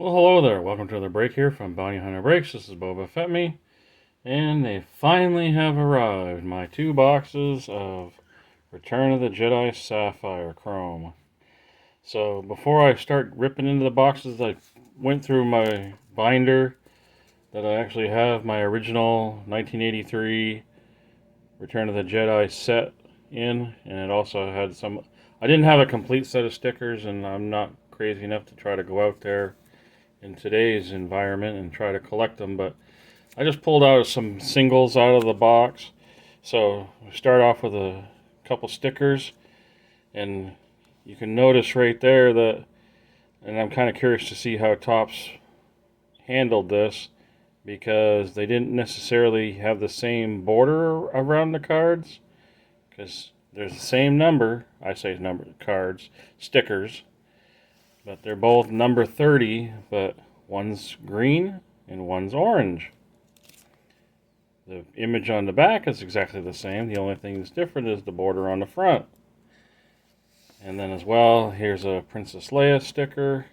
Well, hello there. Welcome to the break here from Bounty Hunter Breaks. This is Boba Fett Me, and they finally have arrived. My 2 boxes of Return of the Jedi Sapphire Chrome. So before I start ripping into the boxes, I went through my binder that I actually have my original 1983 Return of the Jedi set in, and it also had some. I didn't have a complete set of stickers, and I'm not crazy enough to try to go out there in today's environment and try to collect them, but I just pulled out some singles out of the box. So we start off with a couple stickers, and you can notice right there that, and I'm kind of curious to see how Topps handled this, because they didn't necessarily have the same border around the cards, because there's the same number, I say number, cards, stickers, but they're both number 30, but one's green and one's orange. The image on the back is exactly the same. The only thing that's different is the border on the front. And then as well, here's a Princess Leia sticker,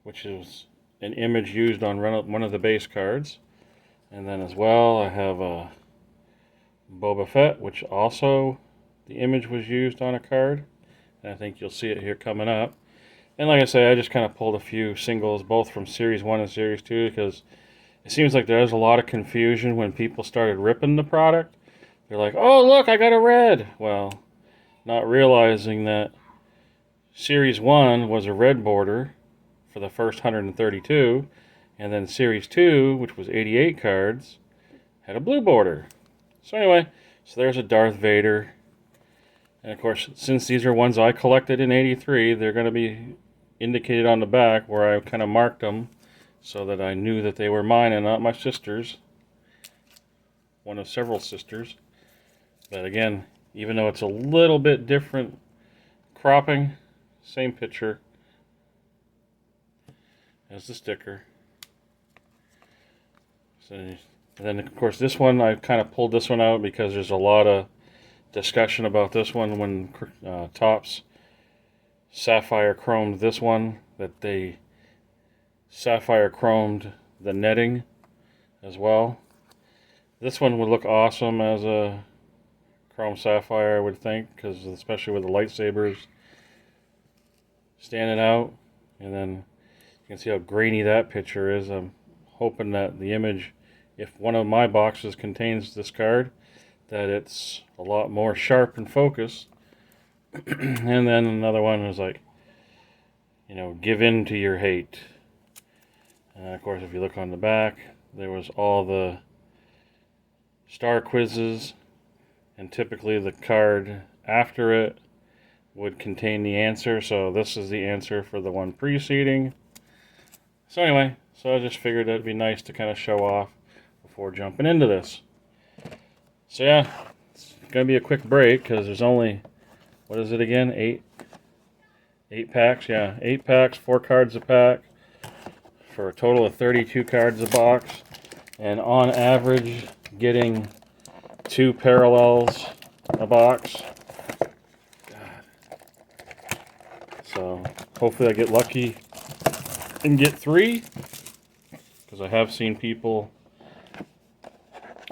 which is an image used on one of the base cards. And then as well, I have a Boba Fett, which also the image was used on a card. I think you'll see it here coming up. And like I say, I just kind of pulled a few singles, both from Series 1 and Series 2, because it seems like there's a lot of confusion when people started ripping the product. They're like, oh, look, I got a red. Well, not realizing that Series 1 was a red border for the first 132, and then Series 2, which was 88 cards, had a blue border. So anyway, so there's a Darth Vader. And of course, since these are ones I collected in '83, they're going to be indicated on the back where I kind of marked them so that I knew that they were mine and not my sister's. One of several sisters. But again, even though it's a little bit different cropping, same picture as the sticker. So, and then of course this one, I kind of pulled this one out because there's a lot of discussion about this one when Topps Sapphire chromed this one, that they Sapphire chromed the netting as well. This one would look awesome as a Chrome Sapphire, I would think, because especially with the lightsabers standing out. And then you can see how grainy that picture is. I'm hoping that the image, if one of my boxes contains this card, that it's a lot more sharp and focused. And then another one was like, give in to your hate. And of course, if you look on the back, there was all the star quizzes, and typically the card after it would contain the answer. So this is the answer for the one preceding. So anyway, so I just figured it'd be nice to kind of show off before jumping into this. So yeah, it's going to be a quick break because there's only, what is it again, 8 packs? Yeah, 8 packs, 4 cards a pack, for a total of 32 cards a box. And on average, getting 2 parallels a box. God. So hopefully I get lucky and get 3, because I have seen people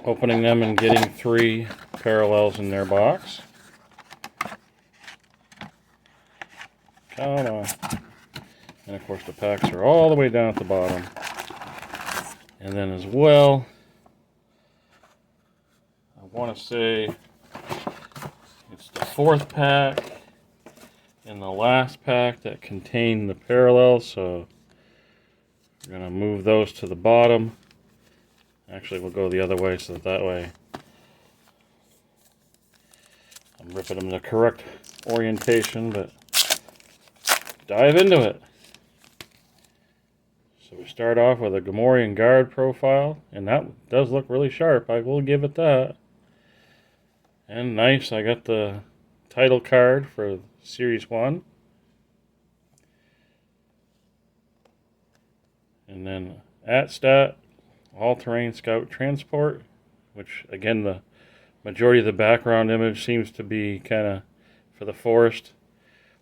opening them and getting 3 parallels in their box. Come on. And of course the packs are all the way down at the bottom. And then as well, I want to say it's the 4th pack and the last pack that contain the parallels. So we're going to move those to the bottom. Actually, we'll go the other way so that way I'm ripping them the correct orientation, but dive into it. So we start off with a Gamorrean Guard profile, and that does look really sharp. I will give it that. And nice, I got the title card for Series 1. And then Stat All-Terrain Scout Transport, which again the majority of the background image seems to be kind of for the forest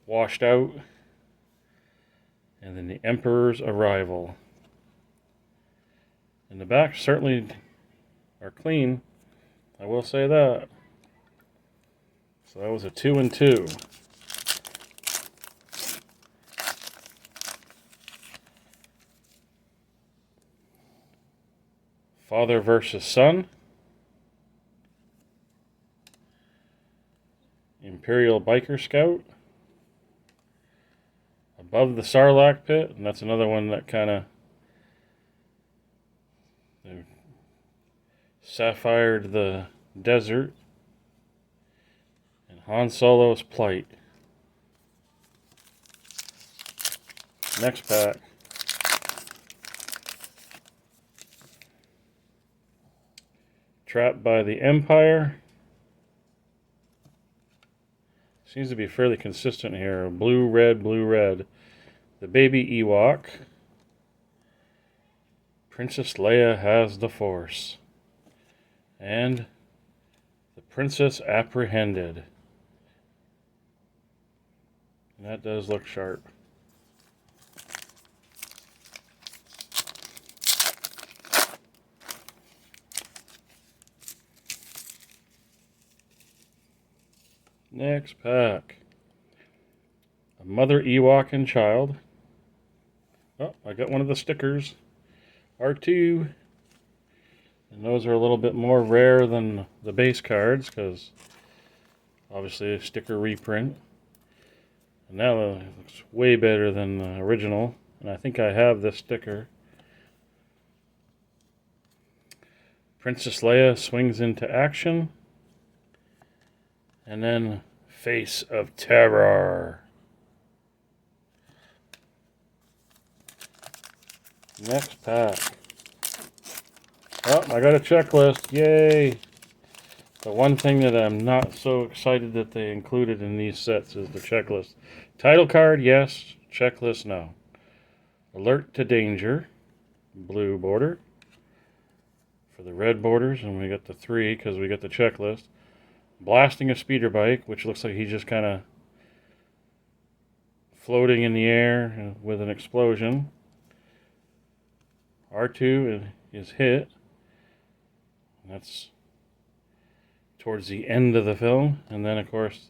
washed out. And then the Emperor's Arrival. And the backs certainly are clean, I will say that. So that was a 2 and 2. Father versus Son. Imperial Biker Scout. Above the Sarlacc Pit, and that's another one that kind of sapphired the desert. And Han Solo's Plight. Next pack. Trapped by the Empire. Seems to be fairly consistent here. Blue, red, blue, red. The Baby Ewok. Princess Leia Has the Force. And the Princess Apprehended. And that does look sharp. Next pack. A Mother Ewok and Child. Oh, I got one of the stickers. R2. And those are a little bit more rare than the base cards because obviously a sticker reprint. And now it looks way better than the original. And I think I have this sticker. Princess Leia swings into action. And then Face of Terror. Next pack. Oh, I got a checklist. Yay! The one thing that I'm not so excited that they included in these sets is the checklist. Title card, yes. Checklist, no. Alert to Danger. Blue border. For the red borders, and we got the 3 because we got the checklist. Blasting a speeder bike, which looks like he's just kind of floating in the air with an explosion. R2 is hit. That's towards the end of the film. And then, of course,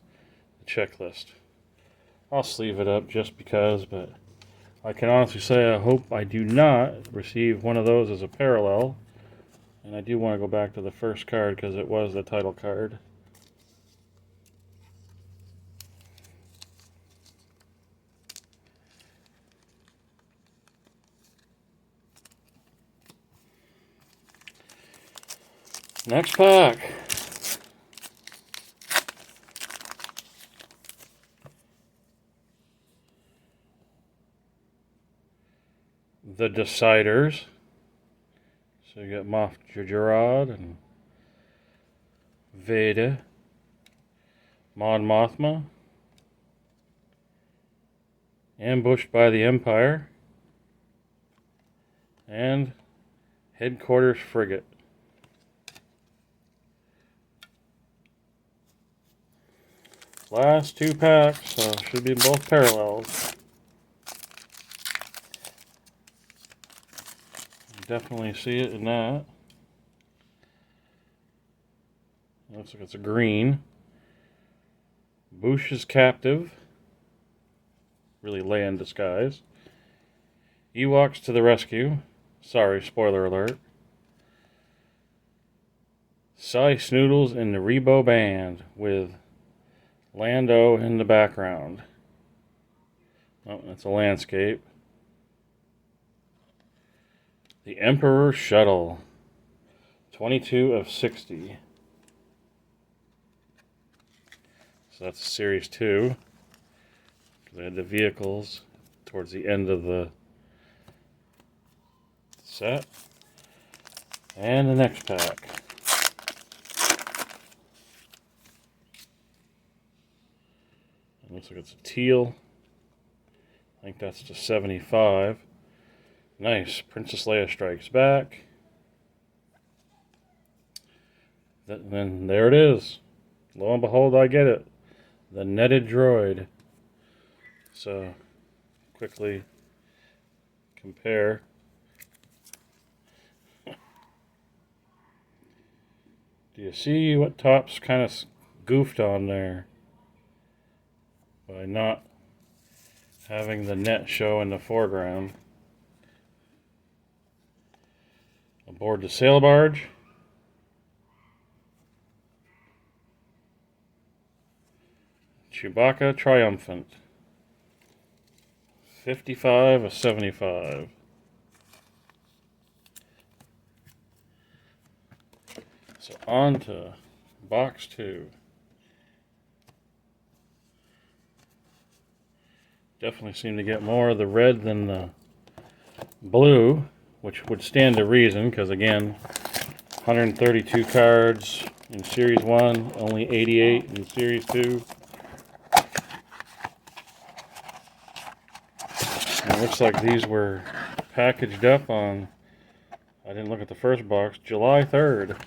the checklist. I'll sleeve it up just because, but I can honestly say I hope I do not receive one of those as a parallel. And I do want to go back to the first card because it was the title card. Next pack. The Deciders. So you got Moff Gideon and Vader, Mon Mothma, Ambushed by the Empire, and Headquarters Frigate. Last 2 packs, so should be both parallels. Definitely see it in that. Looks like it's a green. Bush's Captive. Really Leia in disguise. Ewoks to the Rescue. Sorry, spoiler alert. Cy Snoodles and the Rebo Band with Lando in the background. Oh, that's a landscape. The Emperor Shuttle. 22 of 60. So that's Series 2. They had the vehicles towards the end of the set. And the next pack. It looks like it's a teal. I think that's to 75. Nice. Princess Leia Strikes Back. Then there it is. Lo and behold, I get it. The netted droid. So, quickly compare. Do you see what Topps kind of goofed on there by not having the net show in the foreground? Aboard the sail barge. Chewbacca Triumphant. 55 of 75. So on to box 2. Definitely seem to get more of the red than the blue, which would stand to reason because, again, 132 cards in Series 1, only 88 in Series 2. And it looks like these were packaged up on, I didn't look at the first box, July 3rd.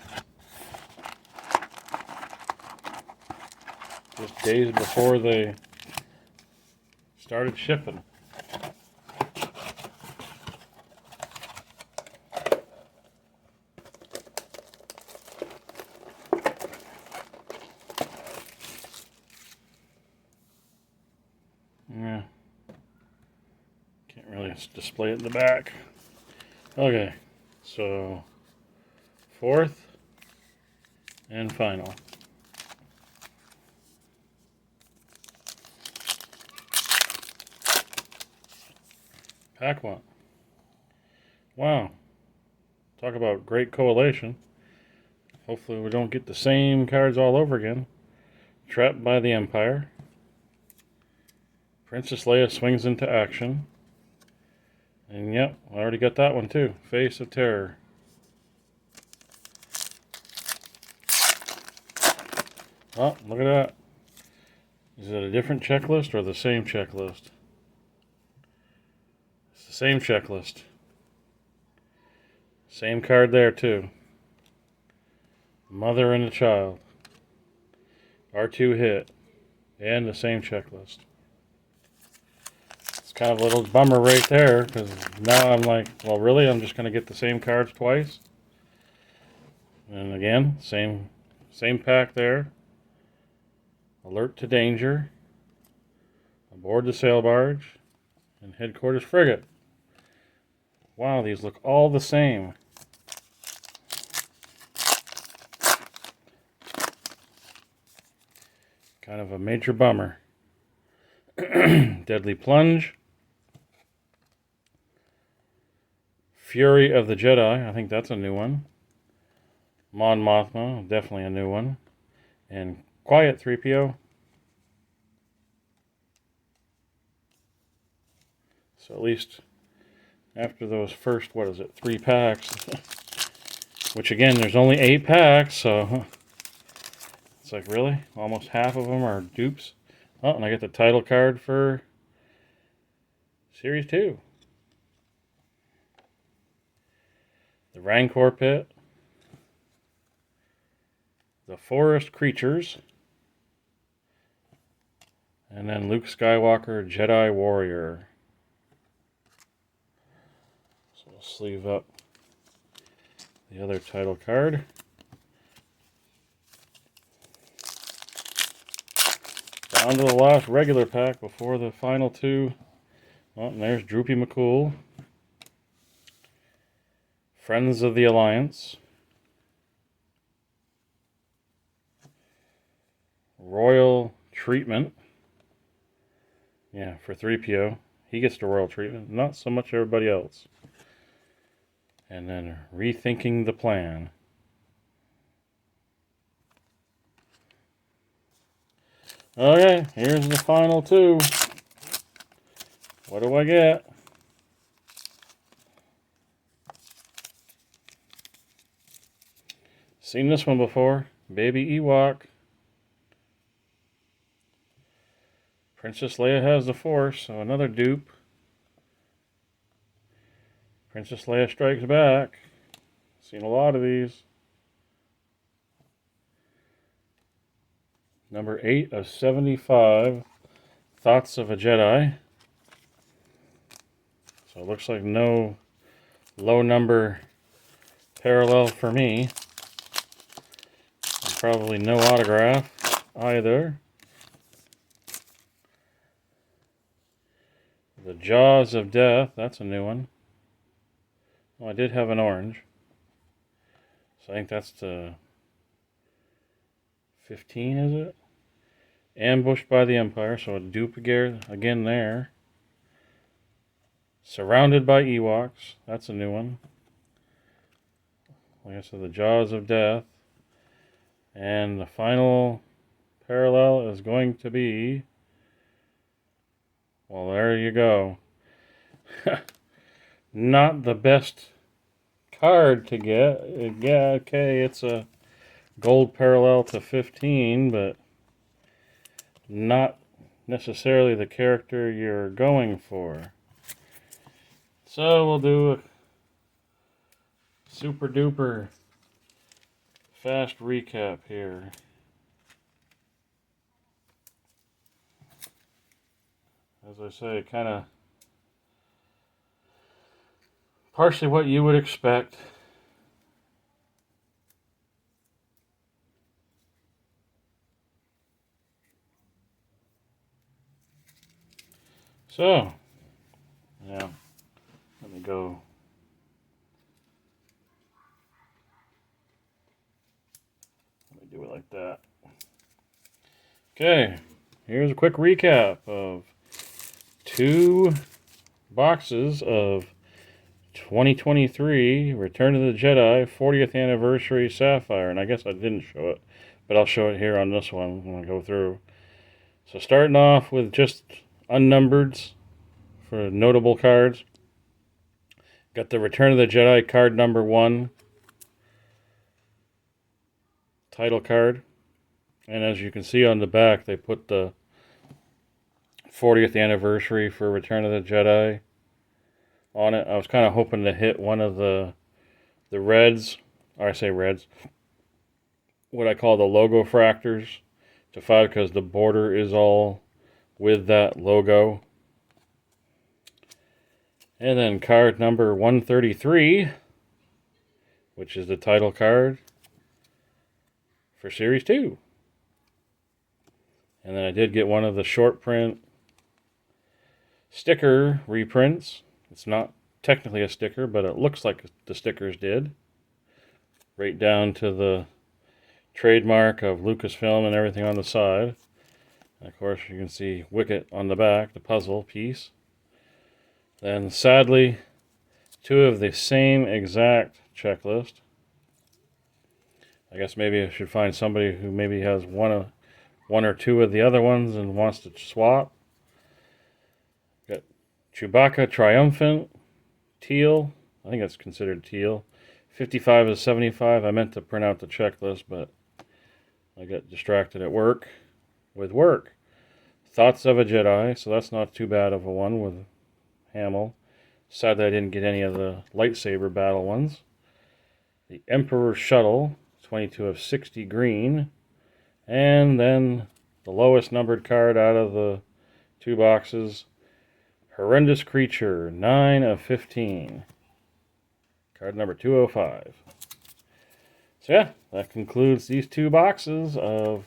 Just days before they started shipping. Yeah. Can't really display it in the back. Okay, so 4th and final. Pack 1. Wow. Talk about great collation. Hopefully we don't get the same cards all over again. Trapped by the Empire. Princess Leia swings into action. And yep, I already got that one too. Face of Terror. Oh, look at that. Is it a different checklist or the same checklist? It's the same checklist. Same card there too. Mother and a child. R2 hit. And the same checklist. It's kind of a little bummer right there, because now I'm like, well really, I'm just going to get the same cards twice? And again, same pack there. Alert to danger. Aboard the sail barge. And headquarters frigate. Wow, these look all the same. Kind of a major bummer. Deadly Plunge. Fury of the Jedi. I think that's a new one. Mon Mothma. Definitely a new one. And Quiet 3PO. So at least after those first, 3 packs. Which again, there's only 8 packs, so it's like, really? Almost half of them are dupes. Oh, and I get the title card for Series 2. The Rancor Pit. The Forest Creatures. And then Luke Skywalker, Jedi Warrior. So we'll sleeve up the other title card. Down to the last regular pack before the final 2. Oh, and there's Droopy McCool. Friends of the Alliance. Royal Treatment. Yeah, for 3PO. He gets the royal treatment. Not so much everybody else. And then Rethinking the Plan. Okay, here's the final 2. What do I get? Seen this one before. Baby Ewok. Princess Leia has the Force, so another dupe. Princess Leia Strikes Back. Seen a lot of these. Number 8 of 75. Thoughts of a Jedi. So it looks like no low number parallel for me. And probably no autograph either. The Jaws of Death, that's a new one. Oh, I did have an orange. So I think that's the 15, is it? Ambushed by the Empire, so a dupe again there. Surrounded by Ewoks, that's a new one. Like I said, the Jaws of Death. And the final parallel is going to be... Well, there you go. Not the best card to get. Yeah, okay, it's a gold parallel to 15, but not necessarily the character you're going for. So we'll do a super duper fast recap here. As I say, kind of partially what you would expect. So, yeah, let me go. Let me do it like that. Okay, here's a quick recap of 2 boxes of 2023 Return of the Jedi 40th Anniversary Sapphire. And I guess I didn't show it, but I'll show it here on this one when I go through. So starting off with just unnumbereds for notable cards. Got the Return of the Jedi card number 1. Title card. And as you can see on the back, they put the 40th anniversary for Return of the Jedi on it. I was kind of hoping to hit one of the reds, or I say reds, what I call the logo fractors to 5, because the border is all with that logo. And then card number 133, which is the title card for Series 2. And then I did get one of the short print sticker reprints. It's not technically a sticker, but it looks like the stickers did. Right down to the trademark of Lucasfilm and everything on the side. And of course, you can see Wicket on the back, the puzzle piece. Then, sadly, 2 of the same exact checklist. I guess maybe I should find somebody who maybe has one or 2 of the other ones and wants to swap. Got Chewbacca Triumphant, teal. I think that's considered teal. 55 to 75. I meant to print out the checklist, but I got distracted at work with work. Thoughts of a Jedi, so that's not too bad of a one with Hamill. Sadly, I didn't get any of the lightsaber battle ones. The Emperor's Shuttle, 22 of 60 green. And then the lowest numbered card out of the 2 boxes, Horrendous Creature, 9 of 15. Card number 205. So yeah, that concludes these 2 boxes of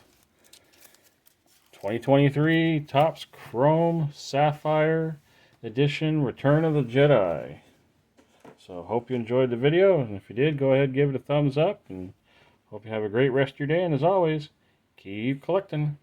2023 Topps Chrome Sapphire Edition Return of the Jedi. So hope you enjoyed the video, and if you did, go ahead and give it a thumbs up, and hope you have a great rest of your day, and as always, keep collecting.